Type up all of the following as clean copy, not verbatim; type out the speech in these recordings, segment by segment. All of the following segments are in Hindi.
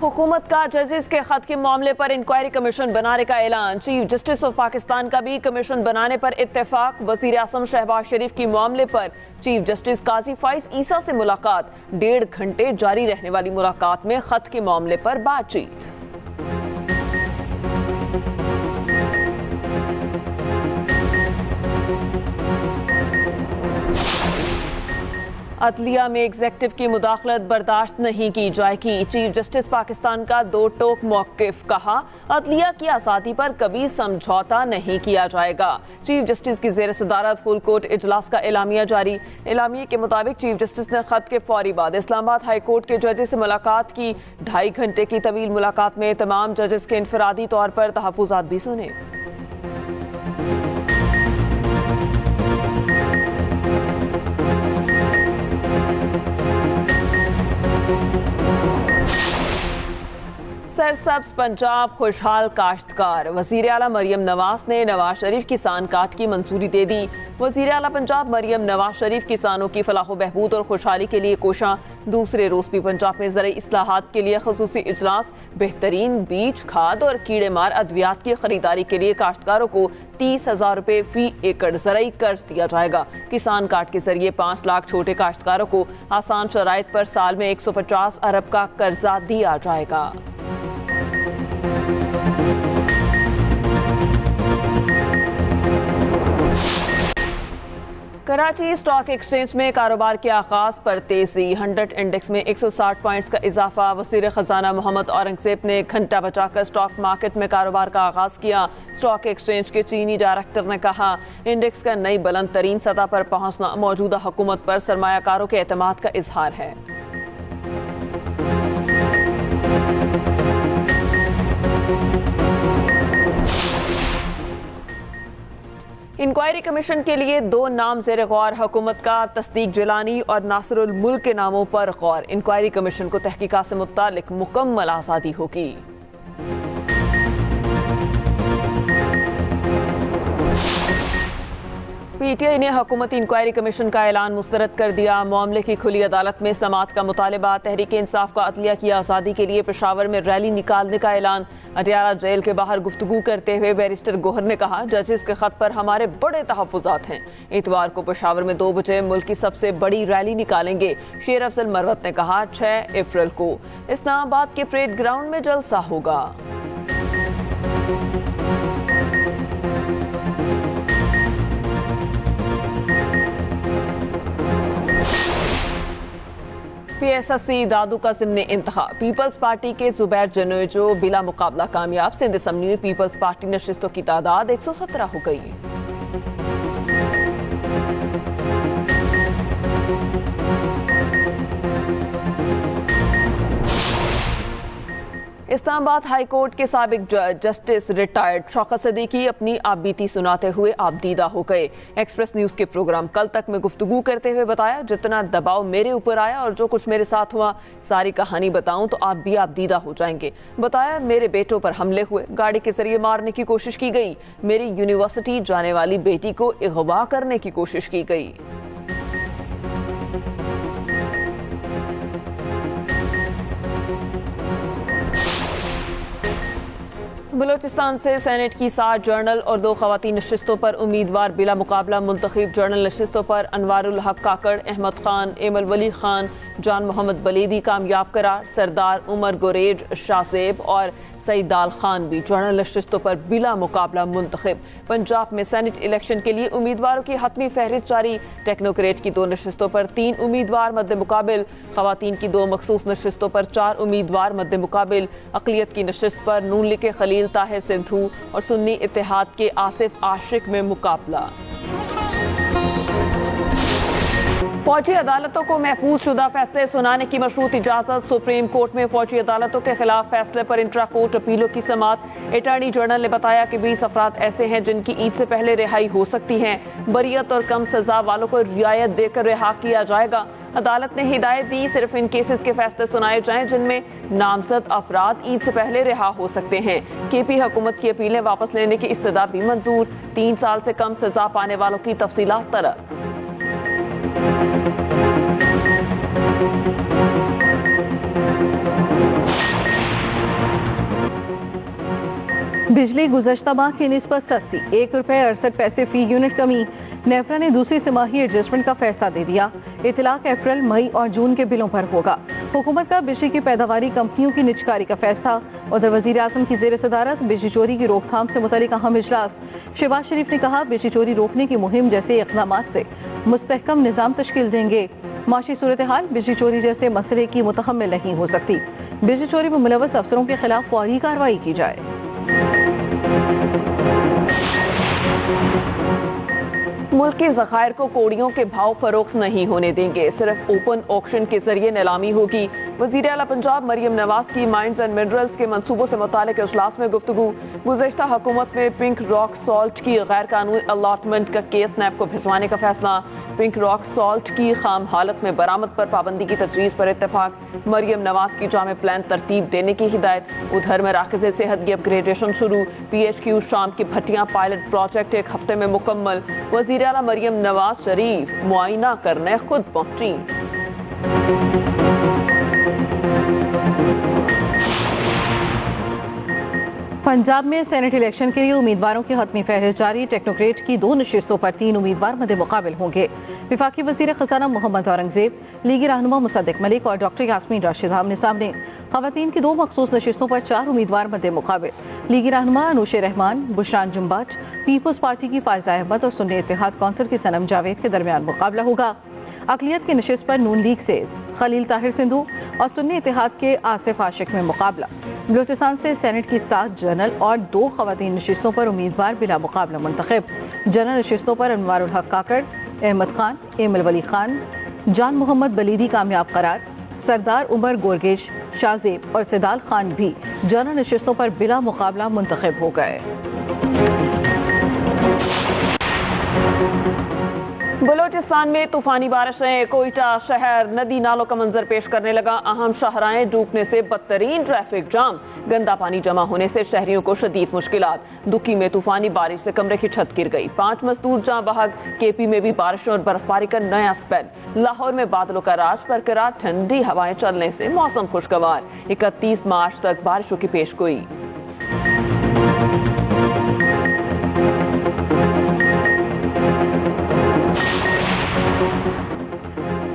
हुकूमत का जजेस के खत के मामले पर इंक्वायरी कमीशन बनाने का ऐलान। चीफ जस्टिस ऑफ पाकिस्तान का भी कमीशन बनाने पर इत्तेफाक। वजीर आज़म शहबाज शरीफ की मामले पर चीफ जस्टिस काजी फाइज ईसा से मुलाकात। 1.5 घंटे जारी रहने वाली मुलाकात में खत के मामले पर बातचीत। अदलिया में एग्जेक्टिव की मुदाखलत बर्दाश्त नहीं की जाएगी। चीफ जस्टिस पाकिस्तान का 2 टोक मौक़िफ़। कहा, अदलिया की आज़ादी पर कभी समझौता नहीं किया जाएगा। चीफ जस्टिस की ज़ेर सदारत फुल कोर्ट इजलास का एलामिया जारी। एलामिया के मुताबिक चीफ जस्टिस ने खत के फौरी बाद इस्लामाबाद हाई कोर्ट के जजेस से मुलाकात की। 2.5 घंटे की तवील मुलाकात में तमाम जजेस के इनफरादी तौर पर तहफ़्फ़ुज़ात भी सुने। सरसब्ज पंजाब खुशहाल काश्तकार। वज़ीर आला मरियम नवाज ने नवाज शरीफ किसान कार्ड की मंजूरी दे दी। वज़ीर आला पंजाब मरियम नवाज शरीफ किसानों की फलाह बहबूद और खुशहाली के लिए कोशां। दूसरे रोज़ भी पंजाब में ज़रूरी इस्लाहात के लिए ख़ुसूसी इजलास। बेहतरीन बीज, खाद और कीड़े मार अद्वियात की खरीदारी के लिए काश्तकारों को 30,000 रुपये फी एकड़ ज़रूरी कर्ज दिया जाएगा। किसान कार्ड के जरिए 5 लाख छोटे काश्तकारों को आसान शराइत पर साल में 150 अरब का कर्जा दिया जाएगा। कराची स्टॉक एक्सचेंज में कारोबार के आगाज पर तेजी। 100 इंडेक्स में 160 पॉइंट्स का इजाफा। वज़ीर खजाना मोहम्मद औरंगजेब ने घंटा बचाकर स्टॉक मार्केट में कारोबार का आगाज किया। स्टॉक एक्सचेंज के चीनी डायरेक्टर ने कहा, इंडेक्स का नई बुलंद तरीन सतह पर पहुंचना मौजूदा हुकूमत पर सरमायाकारों के एतमाद का इजहार है। इंक्वायरी कमीशन के लिए 2 नाम ज़ेर गौर। हुकूमत का तस्दीक जिलानी और नासिरुल मुल्क के नामों पर गौर। इंक्वायरी कमीशन को तहकीकात से मुतालिक मुकम्मल आज़ादी होगी। पीटीआई ने हुकूमती इंक्वायरी कमीशन का ऐलान मुस्तरद कर दिया। मामले की खुली अदालत में समाअत का मुतालबा। तहरीक इंसाफ का अदलिया की आज़ादी के लिए पेशावर में रैली निकालने का ऐलान। अटियाला जेल के बाहर गुफ्तगू करते हुए बैरिस्टर गोहर ने कहा, जजेस के खत पर हमारे बड़े तहफ़्फ़ुज़ात हैं। इतवार को पेशावर में 2 बजे मुल्क की सबसे बड़ी रैली निकालेंगे। शेर अफजल मरवत ने कहा, 6 अप्रैल को इस्लामाबाद के परेड ग्राउंड में जलसा होगा। PSSC दादू का ज़िम्नी इंतखा। पीपल्स पार्टी के जुबैर जनोजो बिला मुकाबला कामयाब। सिंध असम्बली में पीपल्स पार्टी नशिस्तों की तादाद 117 हो गई। इस्लामाबाद हाई कोर्ट के साबिक जज जस्टिस रिटायर्ड शौकत सदीकी अपनी आपबीती सुनाते हुए आपदीदा हो गए। एक्सप्रेस न्यूज़ के प्रोग्राम कल तक में गुफ्तगू करते हुए बताया, जितना दबाव मेरे ऊपर आया और जो कुछ मेरे साथ हुआ, सारी कहानी बताऊं तो आप भी आपदीदा हो जाएंगे। बताया, मेरे बेटों पर हमले हुए, गाड़ी के जरिए मारने की कोशिश की गई, मेरी यूनिवर्सिटी जाने वाली बेटी को अगवा करने की कोशिश की गई। बलूचिस्तान से सेनेट की 7 जर्नल और 2 खवातीन नशिस्तों पर उम्मीदवार बिला मुकाबला मुंतखब। जर्नल नशिस्तों पर अनवारुल हक काकड़, अहमद खान, एमल वली खान, जान मोहम्मद बलीदी कामयाब करार। सरदार उमर गुरेज, शाहजेब और सईदाल खान भी जर्नल नशिस्तों पर बिला मुकाबला मुंतखब। पंजाब में सेनेट इलेक्शन के लिए उम्मीदवारों की हतमी फहरिस्त जारी। टेक्नोक्रेट की 2 नशिस्तों पर 3 उम्मीदवार मद्दे मुकाबिल। खवातीन की 2 मखसूस नशिस्तों पर 4 उम्मीदवार मद्दे मुकाबिल। अक़लियत की नशिस्त पर नून लीग के खलील ताहिर सिंधु और सुन्नी इत्तेहाद के आसिफ आशिक में मुकाबला। फौजी अदालतों को महफूज शुदा फैसले सुनाने की मशरूत इजाजत। सुप्रीम कोर्ट में फौजी अदालतों के खिलाफ फैसले पर इंट्रा कोर्ट अपीलों की समाअत। अटॉर्नी जनरल ने बताया कि 20 अफराद ऐसे हैं जिनकी ईद से पहले रिहाई हो सकती है। बरियत और कम सजा वालों को रियायत देकर रिहा किया जाएगा। अदालत ने हिदायत दी, सिर्फ इन केसेस के फैसले सुनाए जाएं जिनमें नामजद अफराद ईद से पहले रिहा हो सकते हैं। केपी हुकूमत की अपीलें वापस लेने की इस्तदा भी मंजूर। 3 साल से कम सजा पाने वालों की तफसीलात तलब। बिजली गुज़श्ता माह की निस्बत सस्ती, ₹1.68 फी यूनिट कमी। नेफ्रा ने दूसरी तिमाही एडजस्टमेंट का फैसला दे दिया। इतलाक अप्रैल, मई और जून के बिलों पर होगा। हुकूमत का बिजली की पैदावारी कंपनियों की निजकारी का फैसला। उधर वज़ीर आज़म की ज़ेर सदारत बिजली चोरी की रोकथाम से मुतालिक अहम इजलास। शहबाज शरीफ ने कहा, बिजली चोरी रोकने की मुहिम जैसे इक़दामात से मुस्तहकम निज़ाम तश्कील देंगे। माशी सूरत हाल बिजली चोरी जैसे मसले की मुतहम्मिल नहीं हो सकती। बिजली चोरी में मुलव्वस अफसरों के खिलाफ फौरी कार्रवाई की जाए। मुल्क के ज़खायर को कोड़ियों के भाव फरोख्त नहीं होने देंगे, सिर्फ ओपन ऑक्शन के जरिए नीलामी होगी। वज़ीर आला पंजाब मरियम नवाज की माइंस एंड मिनरल्स के मंसूबों से मुतालिक इजलास में गुफ्तगू। गुज़श्ता हुकूमत में पिंक रॉक सॉल्ट की गैर कानूनी अलॉटमेंट का केस नैब को भिजवाने का फैसला। पिंक रॉक सॉल्ट की खाम हालत में बरामद पर पाबंदी की तजवीज़ पर इत्तेफाक। मरियम नवाज की जामे प्लान तरतीब देने की हिदायत। उधर मराकज़ सेहत की अपग्रेडेशन शुरू। PHQ शाम की भट्टियां पायलट प्रोजेक्ट एक हफ्ते में मुकम्मल। वज़ीर आला मरियम नवाज शरीफ मुआयना करने खुद पहुंची। पंजाब में सेनेट इलेक्शन के लिए उम्मीदवारों की हतमी फहरिस्त जारी। टेक्नोक्रेट की 2 नशिस्तों पर 3 उम्मीदवार मद्दे मुकाबिल होंगे। विफाकी वज़ीर ख़ज़ाना मोहम्मद औरंगज़ेब, लीगी रहनुमा मुसद्दिक मलिक और डॉक्टर यास्मीन राशिद आमने सामने। ख़वातीन की 2 मखसूस नशिस्तों पर 4 उम्मीदवार मद्दे मुकाबिल। लीगी रहनुमा अनुशे रहमान, बुशरान जुम्बाच, पीपल्स पार्टी की फायजा अहमद और सुन्नी इत्तेहाद कौंसिल की सनम जावेद के दरमियान मुकाबला होगा। अक़लियत की नशिस्त पर नून लीग से खलील ताहिर सिंधु और सुन्नी इत्तेहाद के आसिफ आशिक में मुकाबला। बलूचिस्तान से सेनेट की 7 जनरल और 2 ख़वातीन नशिस्तों पर उम्मीदवार बिला मुकाबला मुंतखब। जनरल नशिस्तों पर अनवारुल हक काकड़, अहमद खान, एमल वली खान, जान मोहम्मद बलीदी कामयाब करार। सरदार उमर गोरगेश, शाहजेब और सैदाल खान भी जनरल नशिस्तों पर बिला मुकाबला मुंतखब हो गए। बलूचिस्तान में तूफानी बारिशें। कोयटा शहर नदी नालों का मंजर पेश करने लगा। अहम शाहराएं डूबने से बदतरीन ट्रैफिक जाम। गंदा पानी जमा होने से शहरियों को शदीद मुश्किलात। दुकी में तूफानी बारिश से कमरे की छत गिर गई। 5 मजदूर जाँ बहक। KP में भी बारिशों और बर्फबारी का नया स्पेल। लाहौर में बादलों का राज बरकरार। ठंडी हवाएं चलने से मौसम खुशगवार। 31 मार्च तक बारिशों की पेशगोई।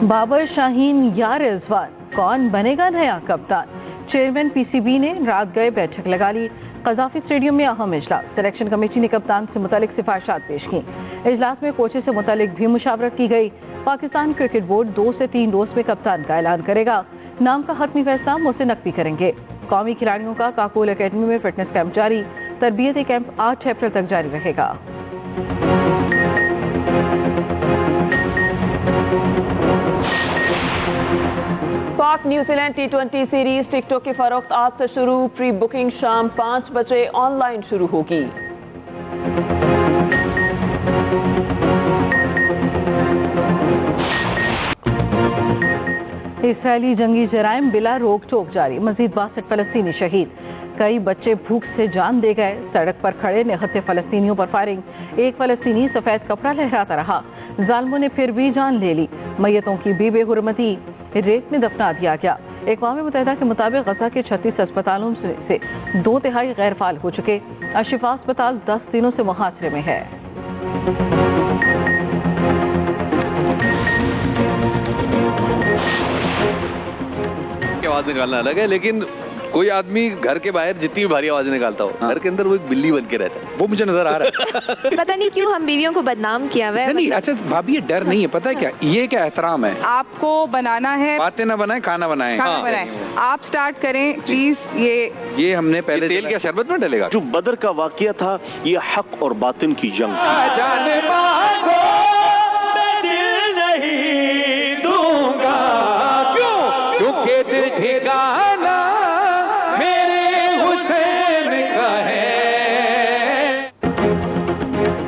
बाबर शाहीन या रिजवान, कौन बनेगा नया कप्तान? चेयरमैन PCB ने रात गए बैठक लगा ली। कज़ाफी स्टेडियम में अहम इजलास। सिलेक्शन कमेटी ने कप्तान से मुतालिक सिफारिशात पेश की। इजलास में कोचेस से मुतालिक भी मुशावरत की गई। पाकिस्तान क्रिकेट बोर्ड 2 से 3 रोज में कप्तान का ऐलान करेगा। नाम का हतमी फैसला मुझसे नकवी करेंगे। कौमी खिलाड़ियों का काकोल अकेडमी में फिटनेस कैंप जारी। तरबियती कैंप 8 अप्रैल तक जारी रहेगा। पाक न्यूजीलैंड T20 सीरीज टिकटों की फरोख्त आज से शुरू। प्री बुकिंग शाम 5 बजे ऑनलाइन शुरू होगी। इसराइली जंगी जराइम बिला रोक टोक जारी। मजीद 62 फलस्तीनी शहीद। कई बच्चे भूख से जान दे गए। सड़क पर खड़े निहत्थे फलस्तीनियों पर फायरिंग। एक फलस्तीनी सफेद कपड़ा लहराता रहा। जालिमों ने फिर भी जान ले ली। मैयतों की भी बेहुरमती रेत में दफना दिया गया। अक़वाम मुत्तहिदा के मुताबिक गजा के 36 अस्पतालों से 2/3 गैर फाल हो चुके। अशिफा अस्पताल 10 दिनों से मुहासरे में है। आवाज निकालना अलग है, लेकिन कोई आदमी घर के बाहर जितनी भी भारी आवाजें निकालता हो, घर के अंदर वो एक बिल्ली बन के रहता है। वो मुझे नजर आ रहा है। पता नहीं क्यों हम बीवियों को बदनाम किया हुआ है। नहीं, अच्छा भाभी ये डर नहीं है, पता है क्या, ये क्या एहतराम है। आपको बनाना है, बातें ना बनाए, खाना बनाए। खाना बनाए। आप स्टार्ट करें प्लीज। ये हमने पहले तेल क्या शरबत में डलेगा? जो बदर का वाकया था, ये हक और बातिन की जंग। क्योंकि दिल ठिकाना मेरे हुसैन का है।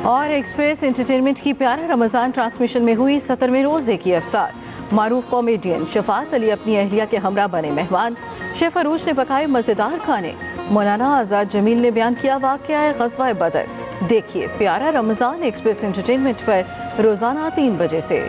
और एक्सप्रेस एंटरटेनमेंट की प्यारा रमजान ट्रांसमिशन में हुई 17वें रोजे की अफ्तार। मारूफ कॉमेडियन शफात अली अपनी अहलिया के हमरा बने मेहमान। शेफ अरूज ने पकाए मजेदार खाने। मौलाना आजाद जमील ने बयान किया वाक़या ग़ज़वा बदर। देखिए प्यारा रमजान एक्सप्रेस एंटरटेनमेंट पर रोजाना 3 बजे से।